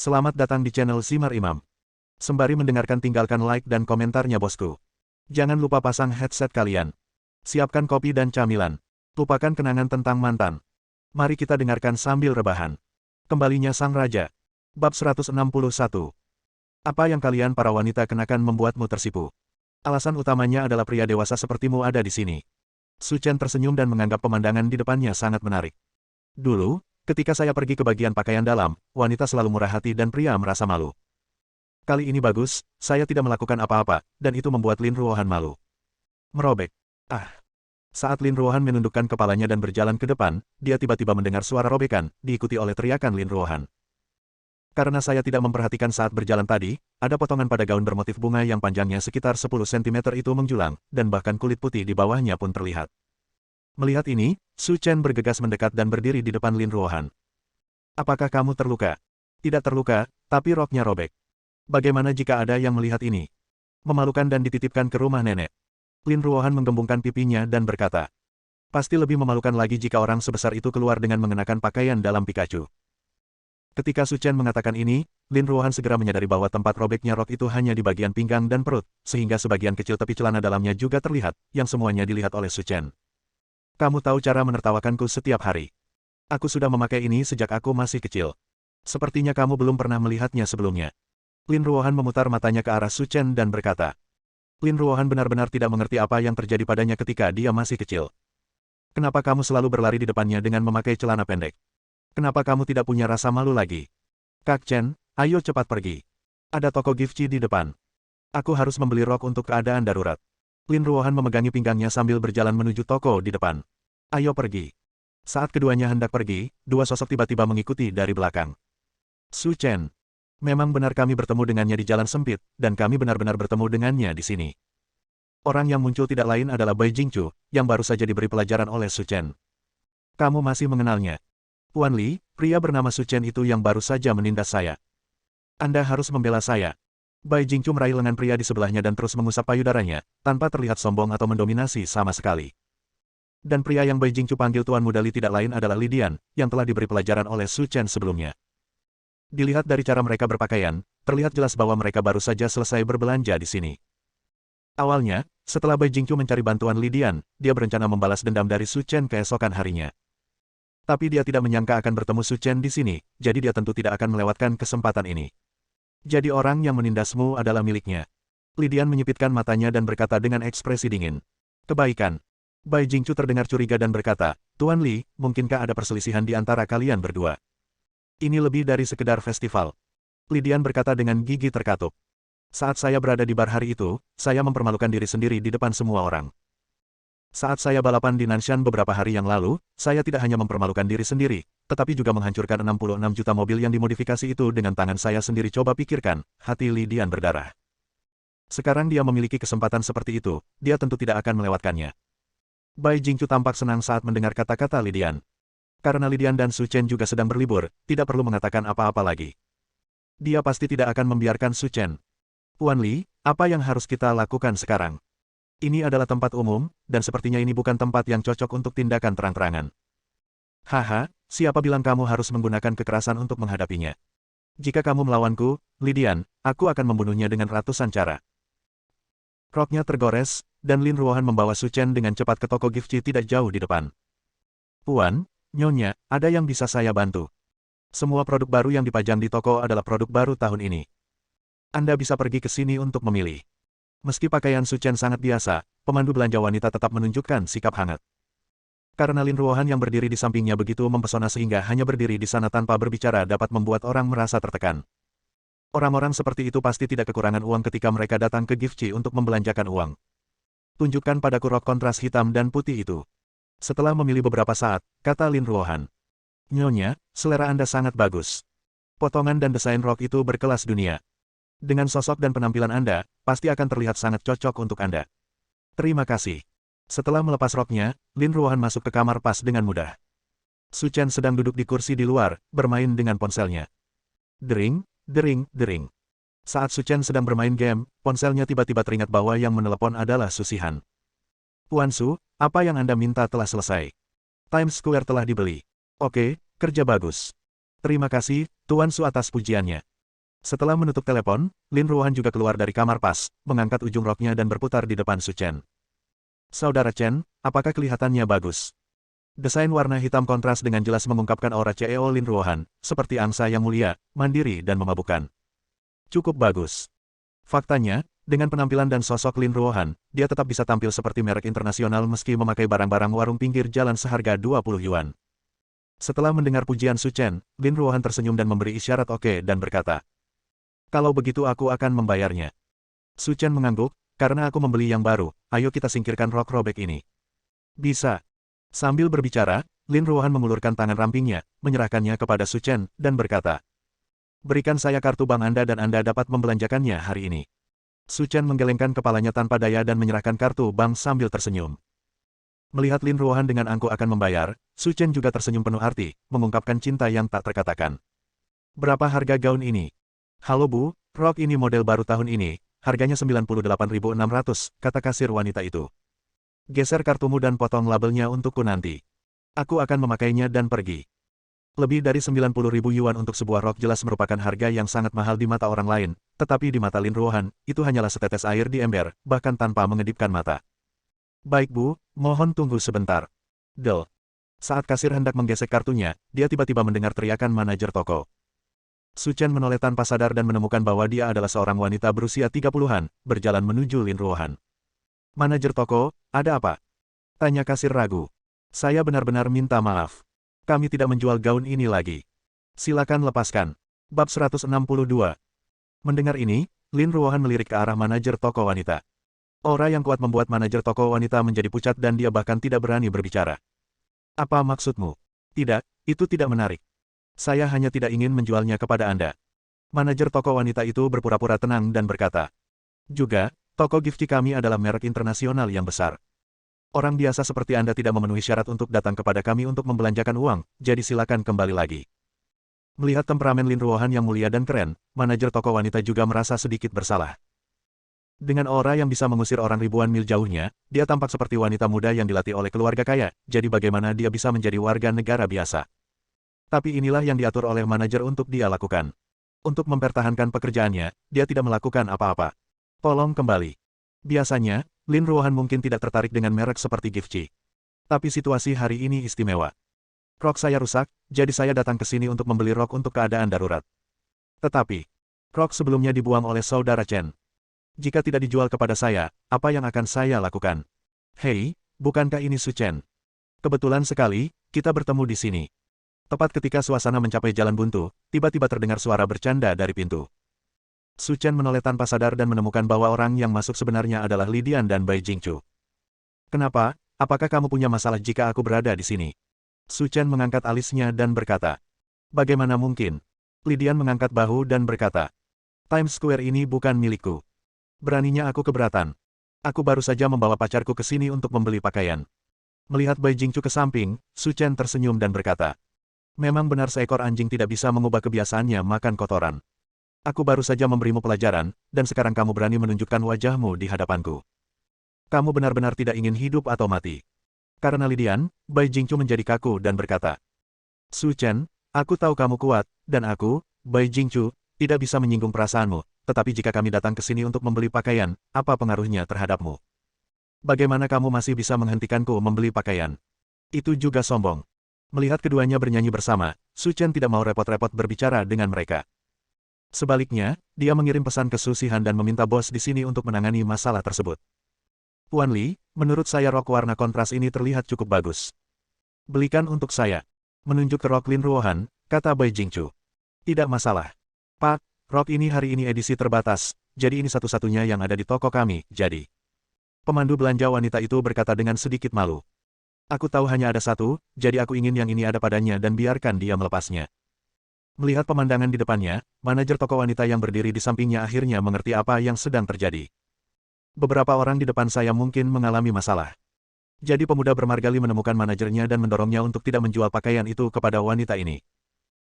Selamat datang di channel Simar Imam. Sembari mendengarkan tinggalkan like dan komentarnya bosku. Jangan lupa pasang headset kalian. Siapkan kopi dan camilan. Lupakan kenangan tentang mantan. Mari kita dengarkan sambil rebahan. Kembalinya Sang Raja. Bab 161. Apa yang kalian para wanita kenakan membuatmu tersipu? Alasan utamanya adalah pria dewasa sepertimu ada di sini. Su Chen tersenyum dan menganggap pemandangan di depannya sangat menarik. Dulu, ketika saya pergi ke bagian pakaian dalam, wanita selalu murah hati dan pria merasa malu. Kali ini bagus, saya tidak melakukan apa-apa, dan itu membuat Lin Ruohan malu. Merobek. Saat Lin Ruohan menundukkan kepalanya dan berjalan ke depan, dia tiba-tiba mendengar suara robekan, diikuti oleh teriakan Lin Ruohan. Karena saya tidak memperhatikan saat berjalan tadi, ada potongan pada gaun bermotif bunga yang panjangnya sekitar 10 cm itu menjulang, dan bahkan kulit putih di bawahnya pun terlihat. Melihat ini, Su Chen bergegas mendekat dan berdiri di depan Lin Ruohan. Apakah kamu terluka? Tidak terluka, tapi roknya robek. Bagaimana jika ada yang melihat ini? Memalukan dan dititipkan ke rumah nenek. Lin Ruohan menggembungkan pipinya dan berkata, pasti lebih memalukan lagi jika orang sebesar itu keluar dengan mengenakan pakaian dalam Pikachu. Ketika Su Chen mengatakan ini, Lin Ruohan segera menyadari bahwa tempat robeknya rok itu hanya di bagian pinggang dan perut, sehingga sebagian kecil tepi celana dalamnya juga terlihat, yang semuanya dilihat oleh Su Chen. Kamu tahu cara menertawakanku setiap hari. Aku sudah memakai ini sejak aku masih kecil. Sepertinya kamu belum pernah melihatnya sebelumnya. Lin Ruohan memutar matanya ke arah Su Chen dan berkata. Lin Ruohan benar-benar tidak mengerti apa yang terjadi padanya ketika dia masih kecil. Kenapa kamu selalu berlari di depannya dengan memakai celana pendek? Kenapa kamu tidak punya rasa malu lagi? Kak Chen, ayo cepat pergi. Ada toko gift di depan. Aku harus membeli rok untuk keadaan darurat. Lin Ruohan memegangi pinggangnya sambil berjalan menuju toko di depan. Ayo pergi. Saat keduanya hendak pergi, dua sosok tiba-tiba mengikuti dari belakang. Su Chen. Memang benar kami bertemu dengannya di jalan sempit, dan kami benar-benar bertemu dengannya di sini. Orang yang muncul tidak lain adalah Bai Jingchu, yang baru saja diberi pelajaran oleh Su Chen. Kamu masih mengenalnya. Tuan Li, pria bernama Su Chen itu yang baru saja menindas saya. Anda harus membela saya. Bai Jingchu meraih lengan pria di sebelahnya dan terus mengusap payudaranya, tanpa terlihat sombong atau mendominasi sama sekali. Dan pria yang Bai Jingchu panggil Tuan Muda Li tidak lain adalah Li Dian, yang telah diberi pelajaran oleh Su Chen sebelumnya. Dilihat dari cara mereka berpakaian, terlihat jelas bahwa mereka baru saja selesai berbelanja di sini. Awalnya, setelah Bai Jingchu mencari bantuan Li Dian, dia berencana membalas dendam dari Su Chen keesokan harinya. Tapi dia tidak menyangka akan bertemu Su Chen di sini, jadi dia tentu tidak akan melewatkan kesempatan ini. Jadi orang yang menindasmu adalah miliknya. Li Dian menyipitkan matanya dan berkata dengan ekspresi dingin. Kebaikan. Bai Jingchu terdengar curiga dan berkata, Tuan Li, mungkinkah ada perselisihan di antara kalian berdua? Ini lebih dari sekedar festival. Li Dian berkata dengan gigi terkatup. Saat saya berada di bar hari itu, saya mempermalukan diri sendiri di depan semua orang. Saat saya balapan di Nanshan beberapa hari yang lalu, saya tidak hanya mempermalukan diri sendiri, tetapi juga menghancurkan 66 juta mobil yang dimodifikasi itu dengan tangan saya sendiri. Coba pikirkan, hati Li Dian berdarah. Sekarang dia memiliki kesempatan seperti itu, dia tentu tidak akan melewatkannya. Bai Jingchu tampak senang saat mendengar kata-kata Li Dian. Karena Li Dian dan Su Chen juga sedang berlibur, tidak perlu mengatakan apa-apa lagi. Dia pasti tidak akan membiarkan Su Chen. Tuan Li, apa yang harus kita lakukan sekarang? Ini adalah tempat umum, dan sepertinya ini bukan tempat yang cocok untuk tindakan terang-terangan. Haha, siapa bilang kamu harus menggunakan kekerasan untuk menghadapinya? Jika kamu melawanku, Li Dian, aku akan membunuhnya dengan ratusan cara. Roknya tergores, dan Lin Ruohan membawa Su Chen dengan cepat ke toko gift tidak jauh di depan. Puan, Nyonya, ada yang bisa saya bantu? Semua produk baru yang dipajang di toko adalah produk baru tahun ini. Anda bisa pergi ke sini untuk memilih. Meski pakaian Su Chen sangat biasa, pemandu belanja wanita tetap menunjukkan sikap hangat. Karena Lin Ruohan yang berdiri di sampingnya begitu mempesona sehingga hanya berdiri di sana tanpa berbicara dapat membuat orang merasa tertekan. Orang-orang seperti itu pasti tidak kekurangan uang ketika mereka datang ke gift untuk membelanjakan uang. Tunjukkan padaku rok kontras hitam dan putih itu. Setelah memilih beberapa saat, kata Lin Ruohan. Nyonya, selera Anda sangat bagus. Potongan dan desain rok itu berkelas dunia. Dengan sosok dan penampilan Anda, pasti akan terlihat sangat cocok untuk Anda. Terima kasih. Setelah melepas roknya, Lin Ruohan masuk ke kamar pas dengan mudah. Su Chen sedang duduk di kursi di luar, bermain dengan ponselnya. Dering, dering, dering. Saat Su Chen sedang bermain game, ponselnya tiba-tiba teringat bahwa yang menelepon adalah Susihan. Tuan Su, apa yang Anda minta telah selesai. Times Square telah dibeli. Oke, kerja bagus. Terima kasih, Tuan Su atas pujiannya. Setelah menutup telepon, Lin Ruohan juga keluar dari kamar pas, mengangkat ujung roknya dan berputar di depan Su Chen. Saudara Chen, apakah kelihatannya bagus? Desain warna hitam kontras dengan jelas mengungkapkan aura CEO Lin Ruohan, seperti angsa yang mulia, mandiri dan memabukkan. Cukup bagus. Faktanya, dengan penampilan dan sosok Lin Ruohan, dia tetap bisa tampil seperti merek internasional meski memakai barang-barang warung pinggir jalan seharga 20 yuan. Setelah mendengar pujian Su Chen, Lin Ruohan tersenyum dan memberi isyarat oke dan berkata, "Kalau begitu aku akan membayarnya." Su Chen mengangguk, "Karena aku membeli yang baru, ayo kita singkirkan rok robek ini." "Bisa." Sambil berbicara, Lin Ruohan mengulurkan tangan rampingnya, menyerahkannya kepada Su Chen, dan berkata, "Berikan saya kartu bank Anda dan Anda dapat membelanjakannya hari ini." Su Chen menggelengkan kepalanya tanpa daya dan menyerahkan kartu bank sambil tersenyum. Melihat Lin Ruohan dengan angkuh akan membayar, Su Chen juga tersenyum penuh arti, mengungkapkan cinta yang tak terkatakan. "Berapa harga gaun ini?" "Halo Bu, rok ini model baru tahun ini, harganya 98.600, kata kasir wanita itu. "Geser kartumu dan potong labelnya untukku nanti. Aku akan memakainya dan pergi." Lebih dari 90.000 yuan untuk sebuah rok jelas merupakan harga yang sangat mahal di mata orang lain, tetapi di mata Lin Ruohan, itu hanyalah setetes air di ember, bahkan tanpa mengedipkan mata. "Baik Bu, mohon tunggu sebentar." Del. Saat kasir hendak menggesek kartunya, dia tiba-tiba mendengar teriakan manajer toko. Su Chen menoleh tanpa sadar dan menemukan bahwa dia adalah seorang wanita berusia 30-an, berjalan menuju Lin Ruohan. "Manajer toko, ada apa?" tanya kasir ragu. "Saya benar-benar minta maaf. Kami tidak menjual gaun ini lagi. Silakan lepaskan." Bab 162. Mendengar ini, Lin Ruohan melirik ke arah manajer toko wanita. Aura yang kuat membuat manajer toko wanita menjadi pucat dan dia bahkan tidak berani berbicara. "Apa maksudmu?" "Tidak, itu tidak menarik. Saya hanya tidak ingin menjualnya kepada Anda." Manajer toko wanita itu berpura-pura tenang dan berkata, "Juga, toko Gifty kami adalah merek internasional yang besar. Orang biasa seperti Anda tidak memenuhi syarat untuk datang kepada kami untuk membelanjakan uang, jadi silakan kembali lagi." Melihat temperamen Lin Ruohan yang mulia dan keren, manajer toko wanita juga merasa sedikit bersalah. Dengan aura yang bisa mengusir orang ribuan mil jauhnya, dia tampak seperti wanita muda yang dilatih oleh keluarga kaya, jadi bagaimana dia bisa menjadi warga negara biasa? Tapi inilah yang diatur oleh manajer untuk dia lakukan. Untuk mempertahankan pekerjaannya, dia tidak melakukan apa-apa. "Tolong kembali." Biasanya, Lin Ruohan mungkin tidak tertarik dengan merek seperti Gifty. Tapi situasi hari ini istimewa. "Rok saya rusak, jadi saya datang ke sini untuk membeli rok untuk keadaan darurat. Tetapi, rok sebelumnya dibuang oleh saudara Chen. Jika tidak dijual kepada saya, apa yang akan saya lakukan?" "Hei, bukankah ini Su Chen? Kebetulan sekali, kita bertemu di sini." Tepat ketika suasana mencapai jalan buntu, tiba-tiba terdengar suara bercanda dari pintu. Su Chen menoleh tanpa sadar dan menemukan bahwa orang yang masuk sebenarnya adalah Li Dian dan Bai Jingchu. "Kenapa? Apakah kamu punya masalah jika aku berada di sini?" Su Chen mengangkat alisnya dan berkata, "Bagaimana mungkin?" Li Dian mengangkat bahu dan berkata, "Times Square ini bukan milikku. Beraninya aku keberatan. Aku baru saja membawa pacarku ke sini untuk membeli pakaian." Melihat Bai Jingchu ke samping, Su Chen tersenyum dan berkata, "Memang benar seekor anjing tidak bisa mengubah kebiasaannya makan kotoran. Aku baru saja memberimu pelajaran, dan sekarang kamu berani menunjukkan wajahmu di hadapanku. Kamu benar-benar tidak ingin hidup atau mati." Karena Li Dian, Bai Jingchu menjadi kaku dan berkata, "Su Chen, aku tahu kamu kuat, dan aku, Bai Jingchu, tidak bisa menyinggung perasaanmu, tetapi jika kami datang ke sini untuk membeli pakaian, apa pengaruhnya terhadapmu? Bagaimana kamu masih bisa menghentikanku membeli pakaian? Itu juga sombong." Melihat keduanya bernyanyi bersama, Su Chen tidak mau repot-repot berbicara dengan mereka. Sebaliknya, dia mengirim pesan ke Su Shihan dan meminta bos di sini untuk menangani masalah tersebut. "Tuan Li, menurut saya rok warna kontras ini terlihat cukup bagus. Belikan untuk saya." Menunjuk ke rok Lin Ruohan, kata Bai Jingchu. "Tidak masalah. Pak, rok ini hari ini edisi terbatas, jadi ini satu-satunya yang ada di toko kami, jadi." Pemandu belanja wanita itu berkata dengan sedikit malu. "Aku tahu hanya ada satu, jadi aku ingin yang ini ada padanya dan biarkan dia melepasnya." Melihat pemandangan di depannya, manajer toko wanita yang berdiri di sampingnya akhirnya mengerti apa yang sedang terjadi. "Beberapa orang di depan saya mungkin mengalami masalah. Jadi pemuda bermargali menemukan manajernya dan mendorongnya untuk tidak menjual pakaian itu kepada wanita ini.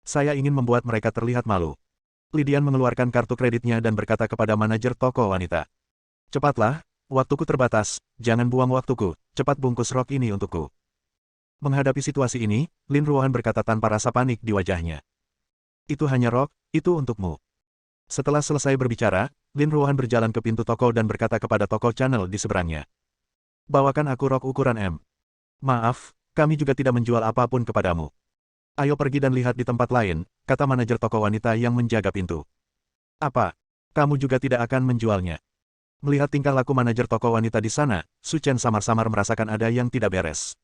Saya ingin membuat mereka terlihat malu." Li Dian mengeluarkan kartu kreditnya dan berkata kepada manajer toko wanita, "Cepatlah, waktuku terbatas, jangan buang waktuku, cepat bungkus rok ini untukku." Menghadapi situasi ini, Lin Ruohan berkata tanpa rasa panik di wajahnya, "Itu hanya rok, itu untukmu." Setelah selesai berbicara, Lin Ruohan berjalan ke pintu toko dan berkata kepada toko channel di seberangnya. Bawakan aku rok ukuran M. Maaf, kami juga tidak menjual apapun kepadamu. Ayo pergi dan lihat di tempat lain, kata manajer toko wanita yang menjaga pintu. Apa? Kamu juga tidak akan menjualnya? Melihat tingkah laku manajer toko wanita di sana, Su Chen samar-samar merasakan ada yang tidak beres.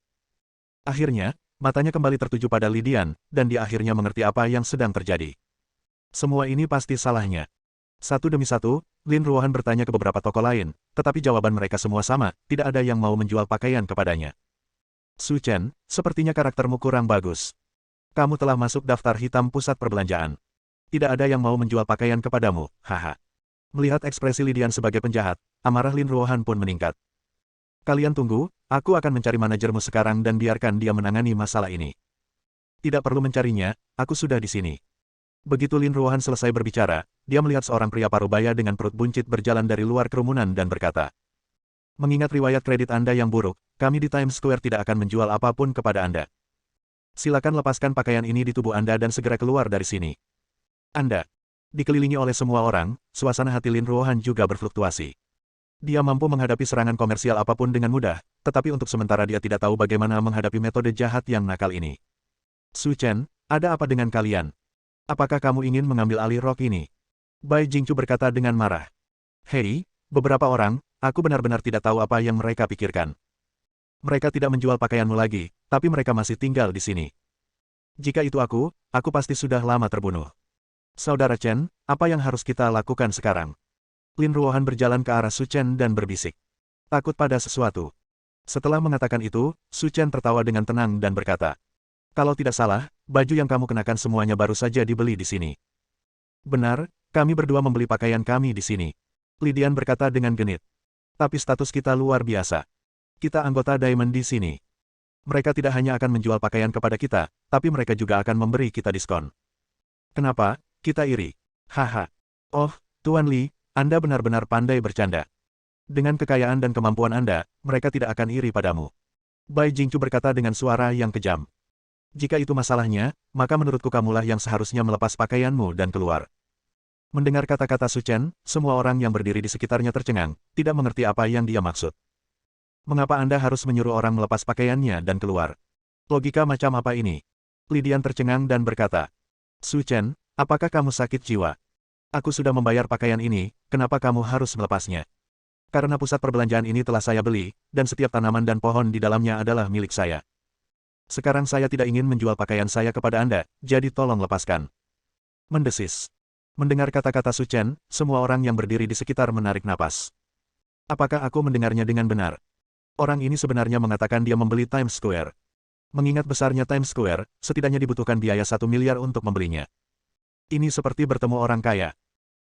Akhirnya, matanya kembali tertuju pada Lidian, dan dia akhirnya mengerti apa yang sedang terjadi. Semua ini pasti salahnya. Satu demi satu, Lin Ruohan bertanya ke beberapa toko lain, tetapi jawaban mereka semua sama, tidak ada yang mau menjual pakaian kepadanya. Su Chen, sepertinya karaktermu kurang bagus. Kamu telah masuk daftar hitam pusat perbelanjaan. Tidak ada yang mau menjual pakaian kepadamu, haha. Melihat ekspresi Lidian sebagai penjahat, amarah Lin Ruohan pun meningkat. Kalian tunggu, aku akan mencari manajermu sekarang dan biarkan dia menangani masalah ini. Tidak perlu mencarinya, aku sudah di sini. Begitu Lin Ruohan selesai berbicara, dia melihat seorang pria parubaya dengan perut buncit berjalan dari luar kerumunan dan berkata, mengingat riwayat kredit Anda yang buruk, kami di Times Square tidak akan menjual apapun kepada Anda. Silakan lepaskan pakaian ini di tubuh Anda dan segera keluar dari sini. Anda. Dikelilingi oleh semua orang, suasana hati Lin Ruohan juga berfluktuasi. Dia mampu menghadapi serangan komersial apapun dengan mudah, tetapi untuk sementara dia tidak tahu bagaimana menghadapi metode jahat yang nakal ini. Su Chen, ada apa dengan kalian? Apakah kamu ingin mengambil alih rok ini? Bai Jingchu berkata dengan marah. Hei, beberapa orang, aku benar-benar tidak tahu apa yang mereka pikirkan. Mereka tidak menjual pakaianmu lagi, tapi mereka masih tinggal di sini. Jika itu aku pasti sudah lama terbunuh. Saudara Chen, apa yang harus kita lakukan sekarang? Lin Ruohan berjalan ke arah Su Chen dan berbisik. Takut pada sesuatu. Setelah mengatakan itu, Su Chen tertawa dengan tenang dan berkata, kalau tidak salah, baju yang kamu kenakan semuanya baru saja dibeli di sini. Benar, kami berdua membeli pakaian kami di sini. Lidian berkata dengan genit. Tapi status kita luar biasa. Kita anggota Diamond di sini. Mereka tidak hanya akan menjual pakaian kepada kita, tapi mereka juga akan memberi kita diskon. Kenapa? Kita iri. Haha. Oh, Tuan Li, Anda benar-benar pandai bercanda. Dengan kekayaan dan kemampuan Anda, mereka tidak akan iri padamu. Bai Jingchu berkata dengan suara yang kejam. Jika itu masalahnya, maka menurutku kamulah yang seharusnya melepas pakaianmu dan keluar. Mendengar kata-kata Su Chen, semua orang yang berdiri di sekitarnya tercengang, tidak mengerti apa yang dia maksud. Mengapa Anda harus menyuruh orang melepas pakaiannya dan keluar? Logika macam apa ini? Lidian tercengang dan berkata, Su Chen, apakah kamu sakit jiwa? Aku sudah membayar pakaian ini, kenapa kamu harus melepasnya? Karena pusat perbelanjaan ini telah saya beli, dan setiap tanaman dan pohon di dalamnya adalah milik saya. Sekarang saya tidak ingin menjual pakaian saya kepada Anda, jadi tolong lepaskan. Mendesis. Mendengar kata-kata Su Chen, semua orang yang berdiri di sekitar menarik napas. Apakah aku mendengarnya dengan benar? Orang ini sebenarnya mengatakan dia membeli Times Square. Mengingat besarnya Times Square, setidaknya dibutuhkan biaya 1 miliar untuk membelinya. Ini seperti bertemu orang kaya.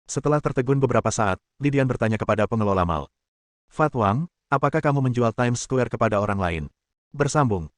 Setelah tertegun beberapa saat, Lidian bertanya kepada pengelola mal. Fat Wang, apakah kamu menjual Times Square kepada orang lain? Bersambung.